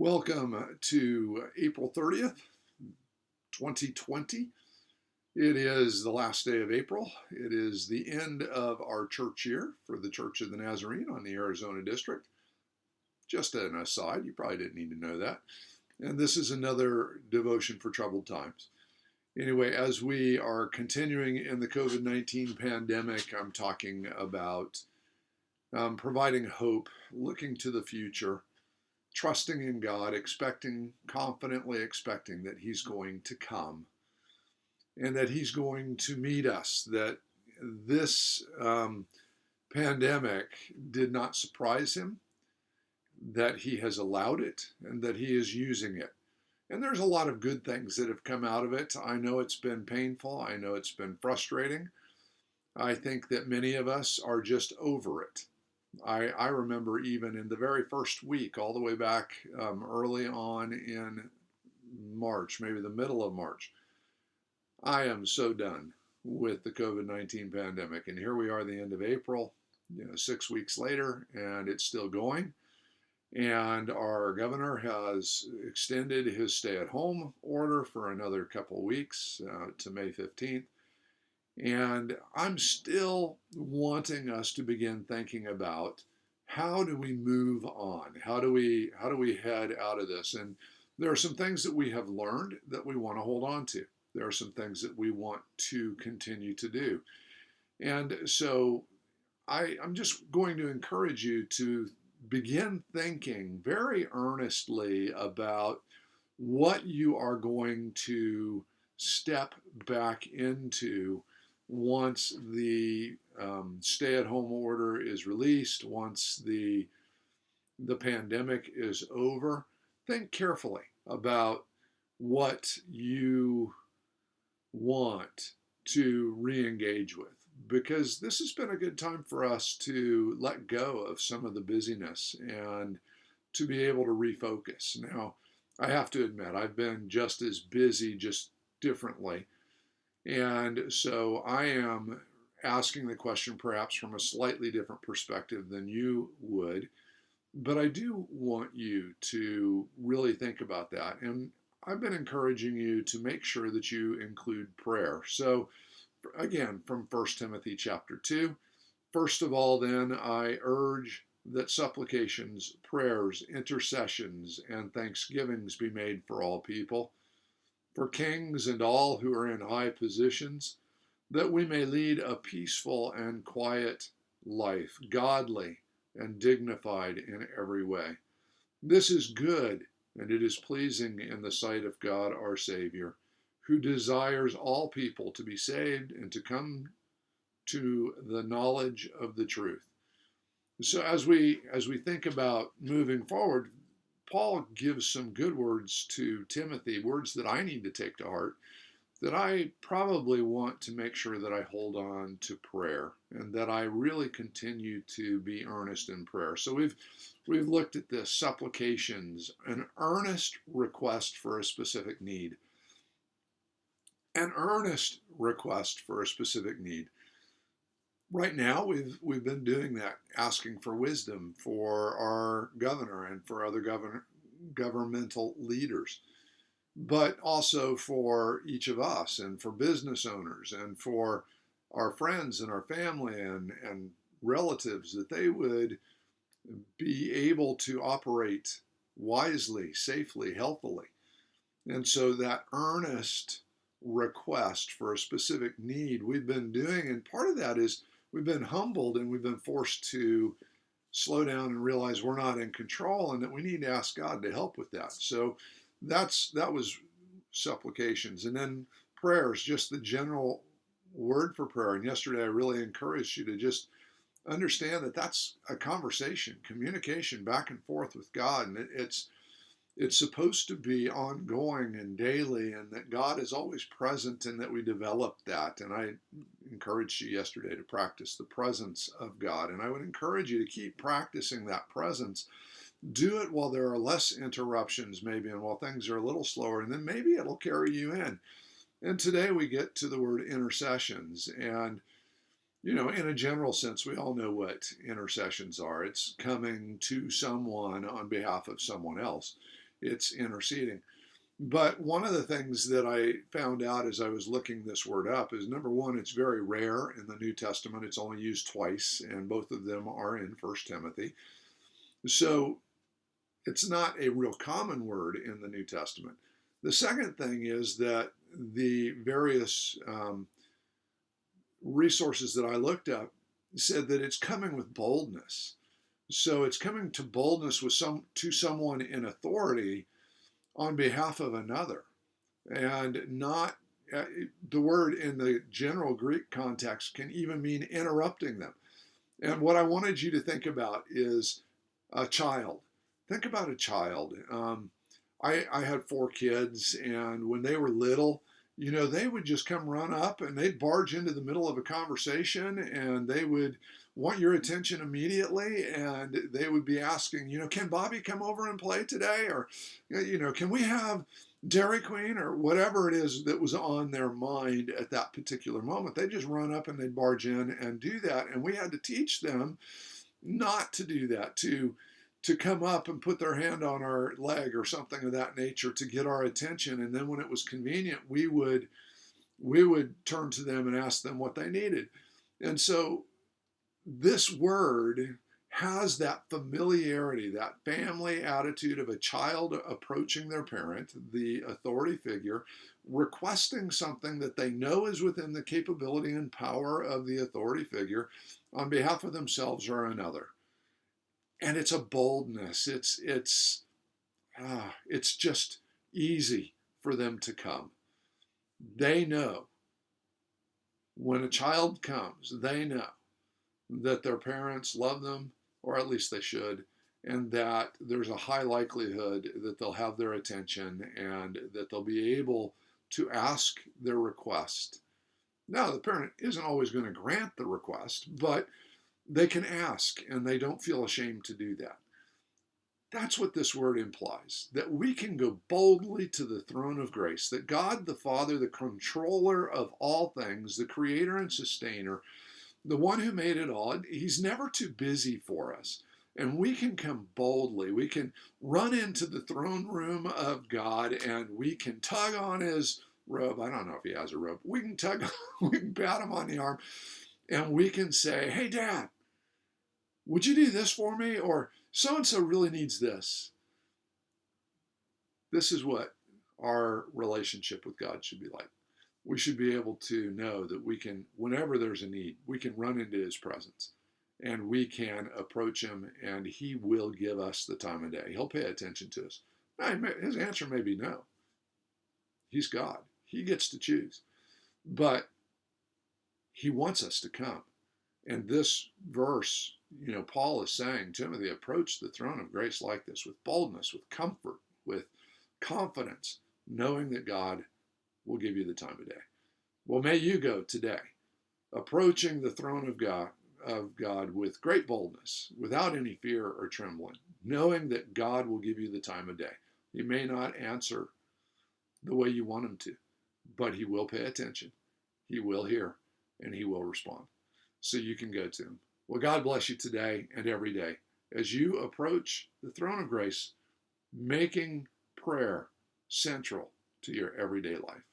Welcome to April 30th, 2020. It is the last day of April. It is the end of our church year for the Church of the Nazarene on the Arizona District. Just an aside, you probably didn't need to know that. And this is another devotion for troubled times. Anyway, as we are continuing in the COVID-19 pandemic, I'm talking about providing hope, looking to the future, trusting in God, confidently expecting that He's going to come and that He's going to meet us, that this pandemic did not surprise Him, that He has allowed it, and that He is using it. And there's a lot of good things that have come out of it. I know it's been painful. I know it's been frustrating. I think that many of us are just over it. I remember even in the very first week, all the way back early on in March, maybe the middle of March, I am so done with the COVID-19 pandemic. And here we are, the end of April, 6 weeks later, and it's still going. And our governor has extended his stay-at-home order for another couple of weeks to May 15th. And I'm still wanting us to begin thinking about how do we move on? How do we head out of this? And there are some things that we have learned that we want to hold on to. There are some things that we want to continue to do. And so I'm just going to encourage you to begin thinking very earnestly about what you are going to step back into once the stay-at-home order is released, once the pandemic is over. Think carefully about what you want to re-engage with, because this has been a good time for us to let go of some of the busyness and to be able to refocus. Now, I have to admit, I've been just as busy, just differently. And so I am asking the question perhaps from a slightly different perspective than you would, but I do want you to really think about that. And I've been encouraging you to make sure that you include prayer. So again, from 1 Timothy chapter 2, first of all, then, I urge that supplications, prayers, intercessions, and thanksgivings be made for all people, for kings and all who are in high positions, that we may lead a peaceful and quiet life, godly and dignified in every way. This is good, and it is pleasing in the sight of God our Savior, who desires all people to be saved and to come to the knowledge of the truth. So as we think about moving forward, Paul gives some good words to Timothy, words that I need to take to heart, that I probably want to make sure that I hold on to prayer and that I really continue to be earnest in prayer. So we've looked at this, supplications, an earnest request for a specific need. An earnest request for a specific need. Right now, we've been doing that, asking for wisdom for our governor and for other governmental leaders, but also for each of us and for business owners and for our friends and our family and relatives, that they would be able to operate wisely, safely, healthily. And so that earnest request for a specific need we've been doing, and part of that is we've been humbled and we've been forced to slow down and realize we're not in control and that we need to ask God to help with that. So that was supplications. And then prayers, just the general word for prayer. And yesterday I really encouraged you to just understand that that's a conversation, communication back and forth with God. And it's supposed to be ongoing and daily, and that God is always present and that we develop that. And I encouraged you yesterday to practice the presence of God. And I would encourage you to keep practicing that presence. Do it while there are less interruptions, maybe, and while things are a little slower, and then maybe it'll carry you in. And today we get to the word intercessions. And, in a general sense, we all know what intercessions are. It's coming to someone on behalf of someone else. it's interceding. But one of the things that I found out as I was looking this word up is, number one, it's very rare in the New Testament. It's only used twice, and both of them are in 1 Timothy. So it's not a real common word in the New Testament. The second thing is that the various resources that I looked up said that it's coming with boldness. So it's coming to boldness to someone in authority on behalf of another, and not the word in the general Greek context can even mean interrupting them. And what I wanted you to think about is a child. Think about a child. I had 4 kids, and when they were little, they would just come run up and they'd barge into the middle of a conversation, and they would want your attention immediately, and they would be asking, can Bobby come over and play today? Or, can we have Dairy Queen, or whatever it is that was on their mind at that particular moment. They just run up and they'd barge in and do that. And we had to teach them not to do that, to come up and put their hand on our leg or something of that nature to get our attention. And then when it was convenient, we would turn to them and ask them what they needed. And so this word has that familiarity, that family attitude of a child approaching their parent, the authority figure, requesting something that they know is within the capability and power of the authority figure on behalf of themselves or another. And it's a boldness. It's just easy for them to come. They know when a child comes, they know that their parents love them, or at least they should, and that there's a high likelihood that they'll have their attention and that they'll be able to ask their request. Now, the parent isn't always going to grant the request, but they can ask, and they don't feel ashamed to do that. That's what this word implies, that we can go boldly to the throne of grace, that God the Father, the controller of all things, the creator and sustainer, the one who made it all, he's never too busy for us. And we can come boldly. We can run into the throne room of God, and we can tug on his robe. I don't know if he has a robe. We can pat him on the arm, and we can say, hey, Dad, would you do this for me? Or so-and-so really needs this. This is what our relationship with God should be like. We should be able to know that we can, whenever there's a need, we can run into his presence and we can approach him, and he will give us the time of day. He'll pay attention to us. Now, his answer may be no. He's God. He gets to choose. But he wants us to come. And this verse, Paul is saying, Timothy, approach the throne of grace like this, with boldness, with comfort, with confidence, knowing that God will give you the time of day. Well, may you go today, approaching the throne of God with great boldness, without any fear or trembling, knowing that God will give you the time of day. He may not answer the way you want him to, but he will pay attention. He will hear, and he will respond. So you can go to him. Well, God bless you today and every day as you approach the throne of grace, making prayer central to your everyday life.